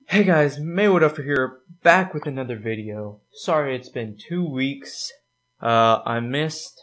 Hey guys, Maywood here, back with another video. Sorry it's been 2 weeks. I missed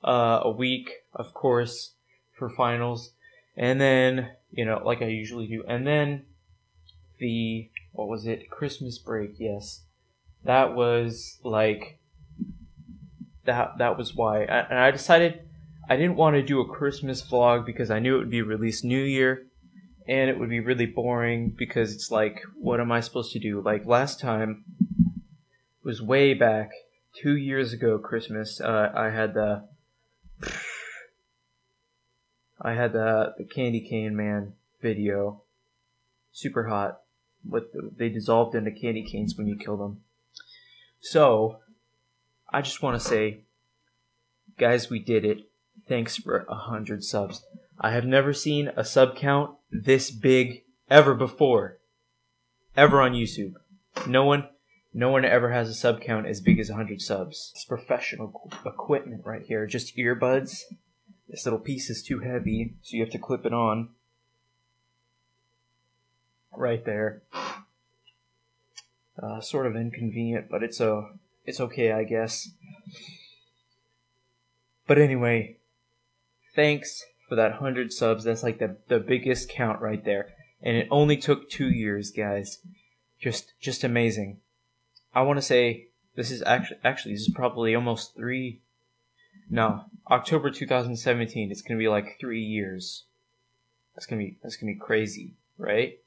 a week, of course, for finals. And then, like I usually do. And then what was it? Christmas break, yes. That was like, that was why. And I decided I didn't want to do a Christmas vlog because I knew it would be released New Year. And it would be really boring because it's like, what am I supposed to do? Like last time was way back 2 years ago Christmas. I had the candy cane man video, super hot. They dissolved into candy canes when you kill them. So I just want to say, guys, we did it. Thanks for 100 subs. I have never seen a sub count this big ever before. Ever on YouTube. No one ever has a sub count as big as 100 subs. It's professional equipment right here. Just earbuds. This little piece is too heavy, so you have to clip it on. Right there. Sort of inconvenient, but it's okay, I guess. But anyway, thanks for that 100 subs. That's like the biggest count right there, and it only took 2 years, guys. Just amazing. I want to say this is actually this is probably almost October 2017. It's gonna be like 3 years. That's gonna be crazy, right?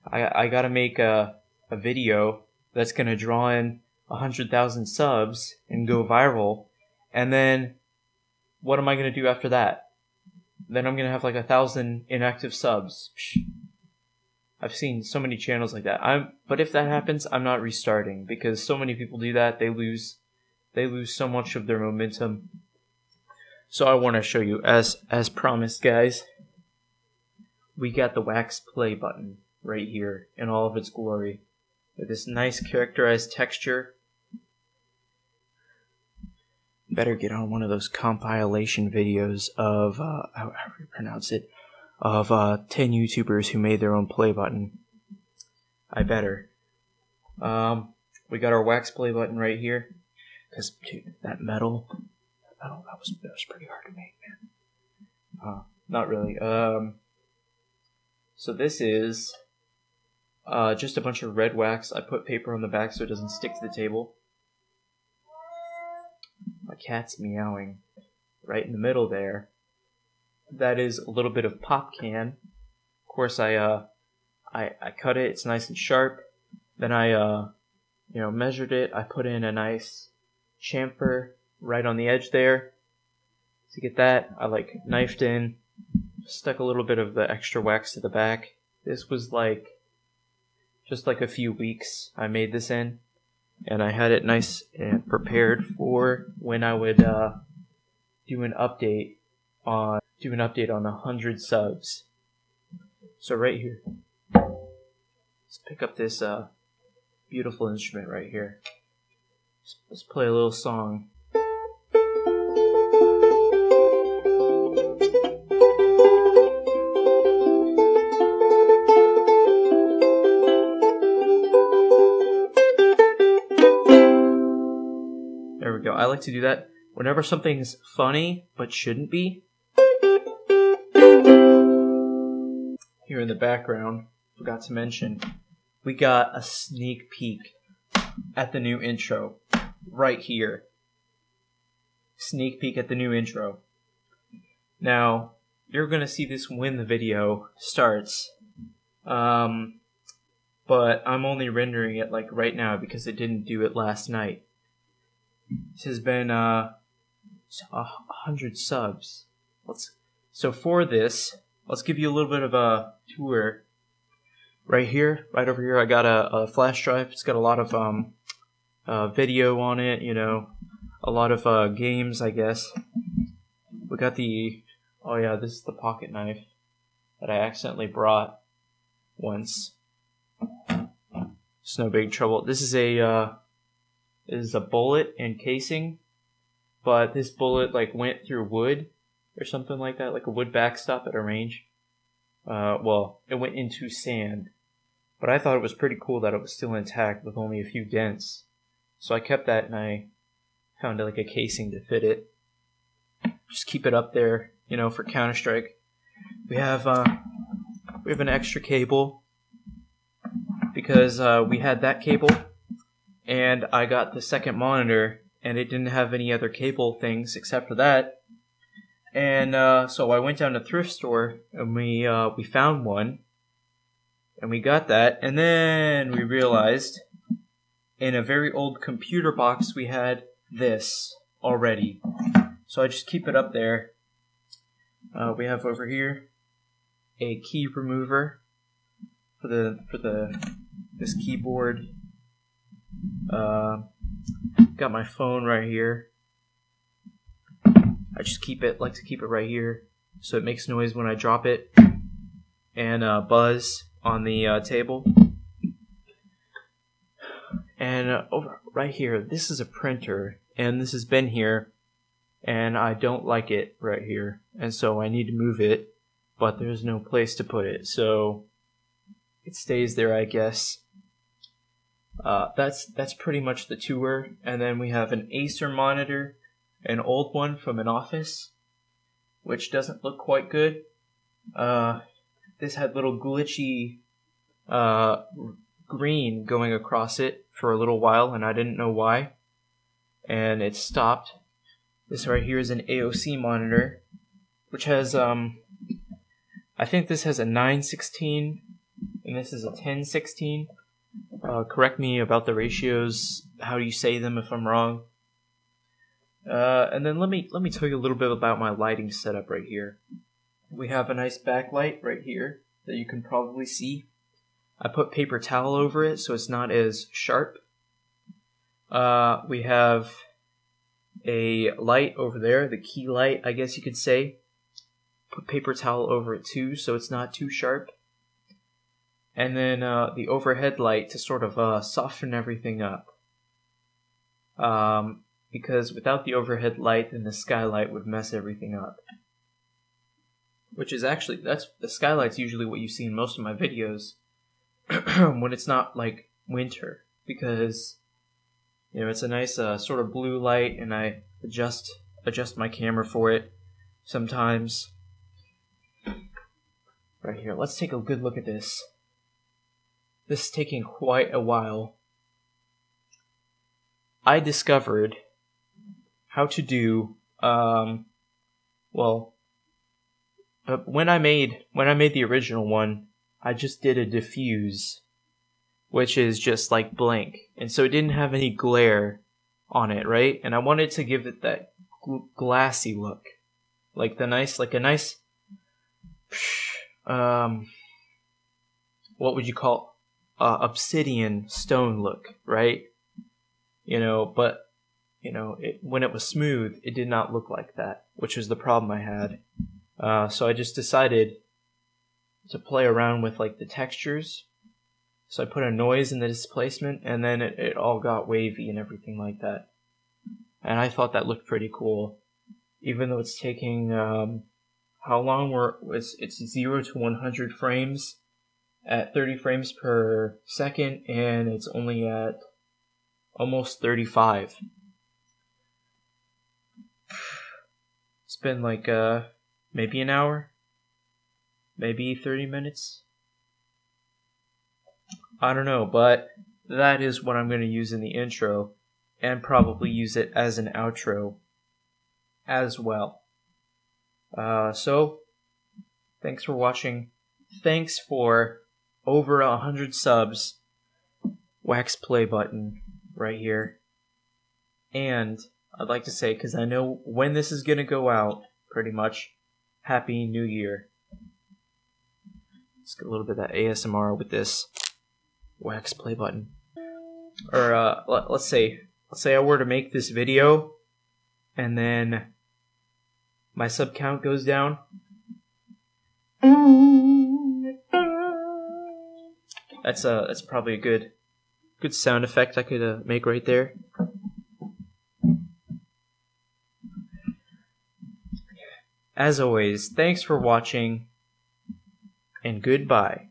I gotta make a video that's gonna draw in 100,000 subs and go viral, and then what am I gonna do after that? Then I'm gonna have like 1,000 inactive subs. I've seen so many channels like that. But if that happens, I'm not restarting because so many people do that. They lose so much of their momentum. So I want to show you, as promised, guys. We got the wax play button right here in all of its glory, with this nice characterized texture. Better get on one of those compilation videos of, how do you pronounce it, of 10 YouTubers who made their own play button. I better. We got our wax play button right here, because dude, that metal, that was pretty hard to make, man. Not really. So this is just a bunch of red wax. I put paper on the back so it doesn't stick to the table. My cat's meowing right in the middle there. That is a little bit of pop can. Of course, I cut it. It's nice and sharp. Then I measured it. I put in a nice chamfer right on the edge there. To get that, I knifed in, stuck a little bit of the extra wax to the back. This was just a few weeks I made this in. And I had it nice and prepared for when I would do an update on 100 subs. So right here, let's pick up this beautiful instrument right here. Let's play a little song. There we go. I like to do that whenever something's funny but shouldn't be. Here in the background, forgot to mention, we got a sneak peek at the new intro right here. Sneak peek at the new intro. Now, you're going to see this when the video starts. But I'm only rendering it right now because it didn't do it last night. This has been 100 subs. So for this, let's give you a little bit of a tour. Right over here, I got a flash drive. It's got a lot of video on it, a lot of games, I guess. We got this is the pocket knife that I accidentally brought once. It's no big trouble. This is a bullet and casing, but this bullet went through wood or something like that, like a wood backstop at a range. Well, it went into sand, but I thought it was pretty cool that it was still intact with only a few dents. So I kept that, and I found like a casing to fit it. Just keep it up there, you know, for Counter-Strike. We have an extra cable because we had that cable, and I got the second monitor, and it didn't have any other cable things except for that. And so I went down to thrift store, and we found one, and we got that. And then we realized in a very old computer box we had this already. So I just keep it up there. We have over here a key remover for this keyboard. Got my phone right here. I just like to keep it right here so it makes noise when I drop it, and buzz on the table. And over right here, this is a printer, and this has been here, and I don't like it right here, and so I need to move it, but there's no place to put it, so it stays there, I guess. That's pretty much the tour. And then we have an Acer monitor, an old one from an office, which doesn't look quite good. This had little glitchy green going across it for a little while, and I didn't know why, and it stopped. This right here is an AOC monitor, which has I think this has a 916 and this is a 1016. Correct me about the ratios, how you say them if I'm wrong. And then let me tell you a little bit about my lighting setup right here. We have a nice backlight right here that you can probably see. I put paper towel over it so it's not as sharp. We have a light over there, the key light, I guess you could say. Put paper towel over it too so it's not too sharp. And then the overhead light to sort of soften everything up. Because without the overhead light, then the skylight would mess everything up. Which is actually, the skylight's usually what you see in most of my videos when it's not like winter, because you know it's a nice sort of blue light, and I adjust my camera for it sometimes. Right here, let's take a good look at this. This is taking quite a while. I discovered how to do when I made the original one, I just did a diffuse, which is just like blank, and so it didn't have any glare on it, right? And I wanted to give it that glassy look, like a nice what would you call obsidian stone look, right? You know, but you know, when it was smooth, it did not look like that, which was the problem I had. So I just decided to play around with like the textures. So I put a noise in the displacement, and then it all got wavy and everything like that. And I thought that looked pretty cool, even though it's taking how long? It's 0 to 100 frames at 30 frames per second, and it's only at almost 35. It's been like maybe an hour, maybe 30 minutes. I don't know, but that is what I'm going to use in the intro, and probably use it as an outro as well. So, thanks for watching. Thanks for over 100 subs. Wax play button right here. And I'd like to say, because I know when this is going to go out, pretty much, Happy New Year. Let's get a little bit of that ASMR with this wax play button. Or let's say I were to make this video, and then my sub count goes down. That's probably a good sound effect I could make right there. As always, thanks for watching, and goodbye.